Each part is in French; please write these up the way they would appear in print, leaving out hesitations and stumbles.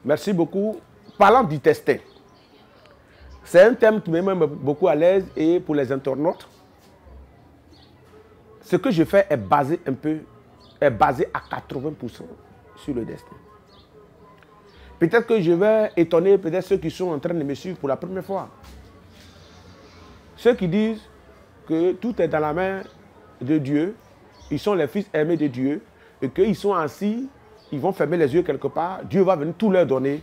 Merci beaucoup. Parlant du destin, c'est un thème qui me met beaucoup à l'aise et pour les internautes, ce que je fais est basé à 80% sur le destin. Peut-être que je vais étonner peut-être ceux qui sont en train de me suivre pour la première fois. Ceux qui disent que tout est dans la main de Dieu, ils sont les fils aimés de Dieu, et qu'ils sont assis, ils vont fermer les yeux quelque part, Dieu va venir tout leur donner.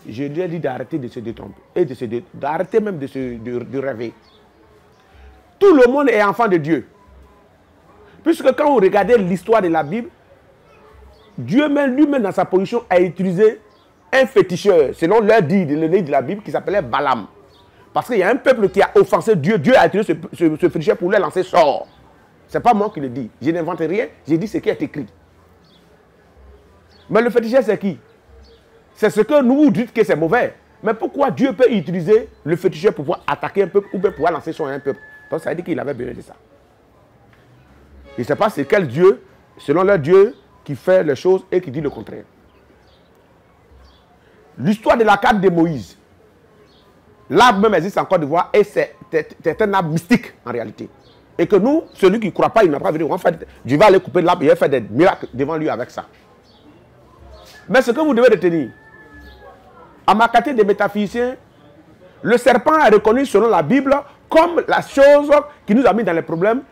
Je lui ai dit d'arrêter de se détromper, et d'arrêter même de rêver. Tout le monde est enfant de Dieu. Puisque quand vous regardez l'histoire de la Bible, Dieu lui-même dans sa position a utilisé un féticheur, selon le livre de la Bible, qui s'appelait Balaam. Parce qu'il y a un peuple qui a offensé Dieu, Dieu a utilisé ce féticheur pour lui lancer sort. Ce n'est pas moi qui le dis. Je n'invente rien, j'ai dit ce qui est écrit. Mais le féticheur, c'est qui? C'est ce que nous dites que c'est mauvais. Mais pourquoi Dieu peut utiliser le féticheur pour pouvoir attaquer un peuple ou bien pouvoir lancer sur un peuple? Donc ça veut dire qu'il avait besoin de ça. Je ne sais pas c'est quel Dieu, selon leur Dieu, qui fait les choses et qui dit le contraire. L'histoire de la carte de Moïse. L'arbre même existe en Côte d'Ivoire et c'est un arbre mystique en réalité. Et que nous, celui qui ne croit pas, il n'a pas venu. En fait, Dieu va aller couper l'arbre et il va faire des miracles devant lui avec ça. Mais ce que vous devez retenir, à ma qualité de métaphysicien, le serpent est reconnu selon la Bible comme la chose qui nous a mis dans les problèmes.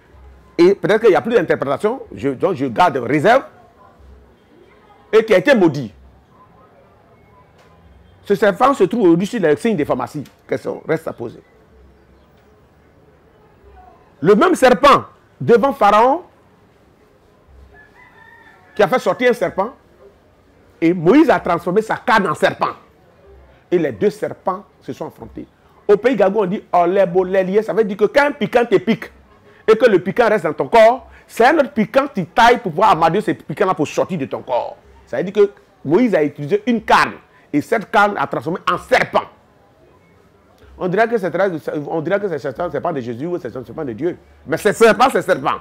Et peut-être qu'il n'y a plus d'interprétation, donc je garde réserve, et qui a été maudit. Ce serpent se trouve au-dessus des signes des pharmacies. Question reste à poser. Le même serpent devant Pharaon, qui a fait sortir un serpent, et Moïse a transformé sa canne en serpent. Et les deux serpents se sont affrontés. Au pays Gabon, on dit olébolélié, ça veut dire que quand un piquant te pique, et que le piquant reste dans ton corps, c'est un autre piquant qui taille pour pouvoir amadouer ce piquant-là pour sortir de ton corps. Ça veut dire que Moïse a utilisé une canne, et cette canne a transformé en serpent. On dirait que c'est serpent de Jésus ou c'est serpent de Dieu. Mais c'est serpent, c'est serpent.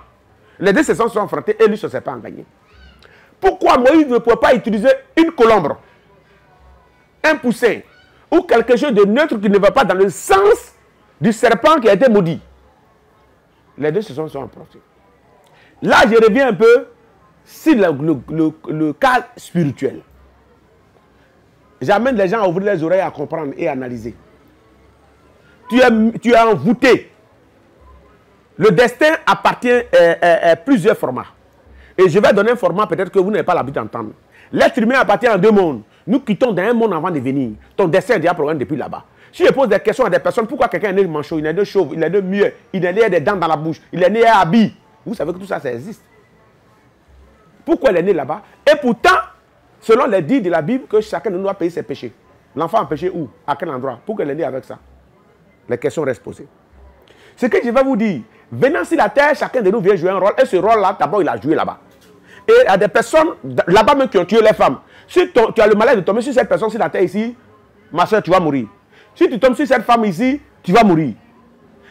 Les deux se sont affrontés et lui, ce serpent a gagné. Pourquoi Moïse ne pouvait pas utiliser une colombe, un poussin, ou quelque chose de neutre qui ne va pas dans le sens du serpent qui a été maudit? Les deux se sont affrontés. Là, je reviens un peu sur le cas spirituel. J'amène les gens à ouvrir les oreilles, à comprendre et à analyser. Tu es envoûté. Le destin appartient à plusieurs formats. Et je vais donner un format peut-être que vous n'avez pas l'habitude d'entendre. L'être humain appartient à deux mondes. Nous quittons d'un monde avant de venir. Ton destin est déjà programmé depuis là-bas. Si je pose des questions à des personnes, pourquoi quelqu'un est né manchot, il est né chauve, il est né muet, il est né des dents dans la bouche, il est né habillé, vous savez que tout ça, ça existe. Pourquoi il est né là-bas? Et pourtant, selon les dits de la Bible, que chacun de nous doit payer ses péchés. L'enfant a péché où? À quel endroit? Pourquoi il est né avec ça? Les questions restent posées. Ce que je vais vous dire, venant sur la terre, chacun de nous vient jouer un rôle. Et ce rôle-là, d'abord, il a joué là-bas. Et il y a des personnes là-bas même qui ont tué les femmes. Si tu as le malheur de tomber sur cette personne sur la terre ici, ma soeur, tu vas mourir. Si tu tombes sur cette femme ici, tu vas mourir.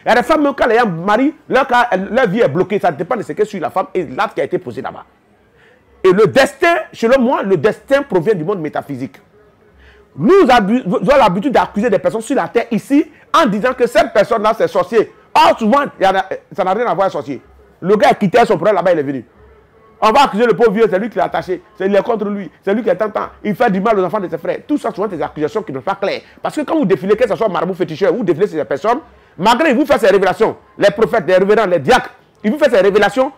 Il y a des femmes, même quand elles ont mari, leur vie est bloquée. Ça dépend de ce que sur la femme et l'acte qui a été posé là-bas. Et le destin, selon moi, le destin provient du monde métaphysique. Nous avons l'habitude d'accuser des personnes sur la terre ici en disant que cette personne-là, c'est sorcier. Or, souvent, ça n'a rien à voir avec sorcier. Le gars a quitté son problème là-bas, il est venu. On va accuser le pauvre vieux, c'est lui qui l'a attaché, il est contre lui, c'est lui qui est tentant, il fait du mal aux enfants de ses frères. Tout ça, souvent, des accusations qui ne sont pas claires. Parce que quand vous défilez, que ce soit marabout féticheur, vous défilez ces personnes, malgré il vous fait ces révélations, les prophètes, les révérends, les diacres, il vous fait ces révélations,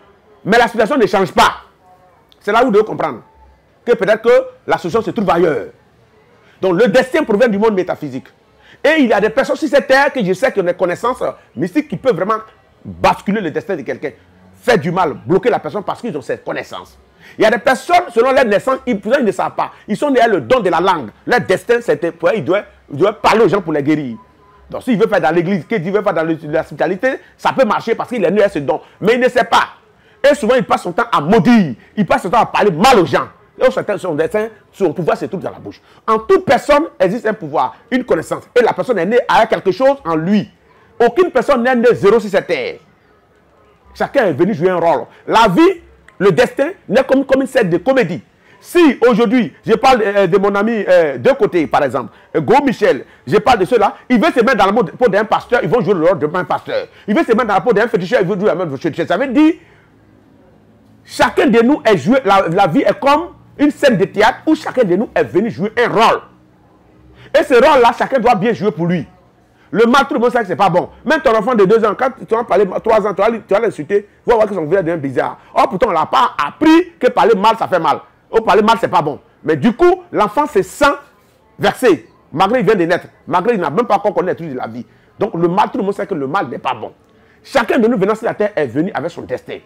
mais la situation ne change pas. C'est là où vous devez comprendre que peut-être que la solution se trouve ailleurs. Donc le destin provient du monde métaphysique. Et il y a des personnes sur cette terre que je sais qui ont des connaissances mystiques qui peuvent vraiment basculer le destin de quelqu'un. Faire du mal, bloquer la personne parce qu'ils ont cette connaissance. Il y a des personnes, selon leur naissance, ils ne savent pas. Ils sont nés à le don de la langue. Leur destin, c'était pour ils doivent parler aux gens pour les guérir. Donc s'il veut faire dans l'église, qu'il veut faire dans l'hospitalité, ça peut marcher parce qu'il est né à ce don. Mais il ne sait pas. Et souvent, il passe son temps à maudire. Il passe son temps à parler mal aux gens. Et certains, son destin, son pouvoir se trouve dans la bouche. En toute personne existe un pouvoir, une connaissance. Et la personne est née avec quelque chose en lui. Aucune personne n'est née zéro sur cette terre. Chacun est venu jouer un rôle. La vie, le destin, n'est comme une scène de comédie. Si aujourd'hui, je parle de mon ami de côté, par exemple, Go Michel, je parle de ceux-là, il veut se mettre dans la peau d'un pasteur, ils vont jouer le rôle d'un pasteur. Il veut se mettre dans la peau d'un féticheur, il veut jouer la même féticheur. Ça veut dire, chacun de nous est joué, la vie est comme une scène de théâtre où chacun de nous est venu jouer un rôle. Et ce rôle-là, chacun doit bien jouer pour lui. Le mal, tout le monde sait que ce n'est pas bon. Même ton enfant de 2 ans, quand tu vas parler 3 ans, tu vas l'insulter, tu vas voir que son visage devient bizarre. Or, pourtant, on ne l'a pas appris que parler mal, ça fait mal. Or, parler mal, ce n'est pas bon. Mais du coup, l'enfant se sent versé. Malgré il vient de naître. Malgré il n'a même pas encore connu les trucs de la vie. Donc, le mal, tout le monde sait que le mal n'est pas bon. Chacun de nous venant sur la terre est venu avec son destin.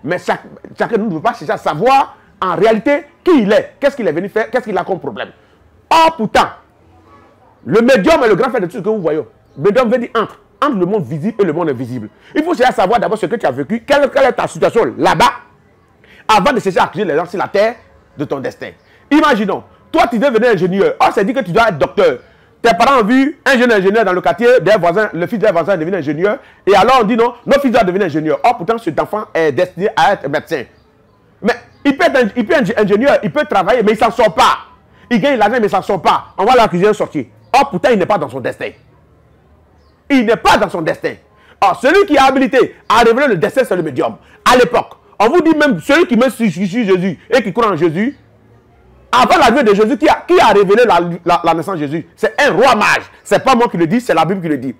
Mais chacun de nous ne veut pas chercher à savoir en réalité qui il est, qu'est-ce qu'il est venu faire, qu'est-ce qu'il a comme problème. Or, pourtant, le médium est le grand frère de tout ce que vous voyez. Médium veut dire entre le monde visible et le monde invisible. Il faut chercher à savoir d'abord ce que tu as vécu, quelle est ta situation là-bas, avant de chercher à accuser les gens sur la terre de ton destin. Imaginons, toi tu veux devenir ingénieur, or c'est dit que tu dois être docteur. Tes parents ont vu un jeune ingénieur dans le quartier, des voisins, le fils d'un voisin est devenu ingénieur, et alors on dit non, notre fils doit devenir ingénieur. Or pourtant cet enfant est destiné à être médecin. Mais il peut être ingénieur, il peut travailler, mais il ne s'en sort pas. Il gagne l'argent, mais il ne s'en sort pas. On va l'accuser de sortir. Or pourtant il n'est pas dans son destin. Il n'est pas dans son destin. Or, celui qui est habilité à révéler le destin, c'est le médium. À l'époque, on vous dit même, celui qui met sur Jésus et qui croit en Jésus, avant la vie de Jésus, qui a révélé la naissance de Jésus? C'est un roi mage. Ce n'est pas moi qui le dis, c'est la Bible qui le dit.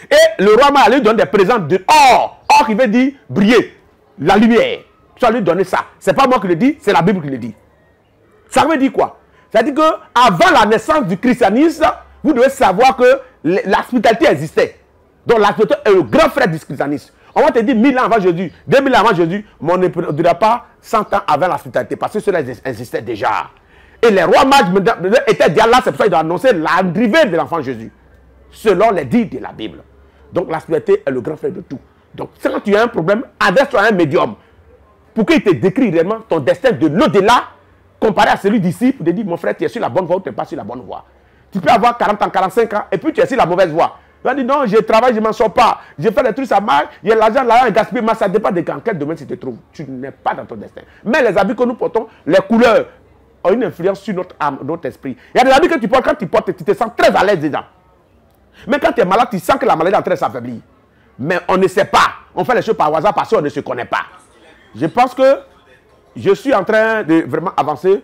Et le roi mage lui donne des présents de or. Or qui veut dire briller, la lumière. Tu vas lui donner ça. Ce n'est pas moi qui le dis, c'est la Bible qui le dit. Ça veut dire quoi? Ça veut dire qu'avant la naissance du christianisme, vous devez savoir que la spiritualité existait. Donc la spiritualité est le grand frère du christianisme. On va te dire 1000 ans avant Jésus, 2000 ans avant Jésus, mais on ne dira pas 100 ans avant la spiritualité, parce que cela existait déjà. Et les rois mages étaient déjà là, c'est pour ça qu'ils ont annoncé l'arrivée de l'enfant Jésus, selon les dits de la Bible. Donc la spiritualité est le grand frère de tout. Donc quand tu as un problème, adresse-toi à un médium, pour qu'il te décrit réellement ton destin de l'au-delà, comparé à celui d'ici, pour te dire, mon frère, tu es sur la bonne voie ou tu n'es pas sur la bonne voie. Tu peux avoir 40 ans, 45 ans, et puis tu es sur la mauvaise voie. Tu vas dire, non, je travaille, je ne m'en sors pas. Je fais des trucs, ça marche, il y a l'argent est gaspillé, mais ça dépend de dans quel domaine tu te trouves. Tu n'es pas dans ton destin. Mais les habits que nous portons, les couleurs, ont une influence sur notre âme, notre esprit. Il y a des habits que tu portes, quand tu portes, tu te sens très à l'aise dedans. Mais quand tu es malade, tu sens que la maladie est en train de s'affaiblir. Mais on ne sait pas. On fait les choses par hasard parce qu'on ne se connaît pas. Je pense que je suis en train de vraiment avancer.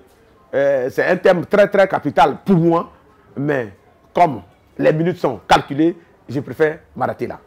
C'est un thème très très capital pour moi. Mais comme les minutes sont calculées, je préfère m'arrêter là.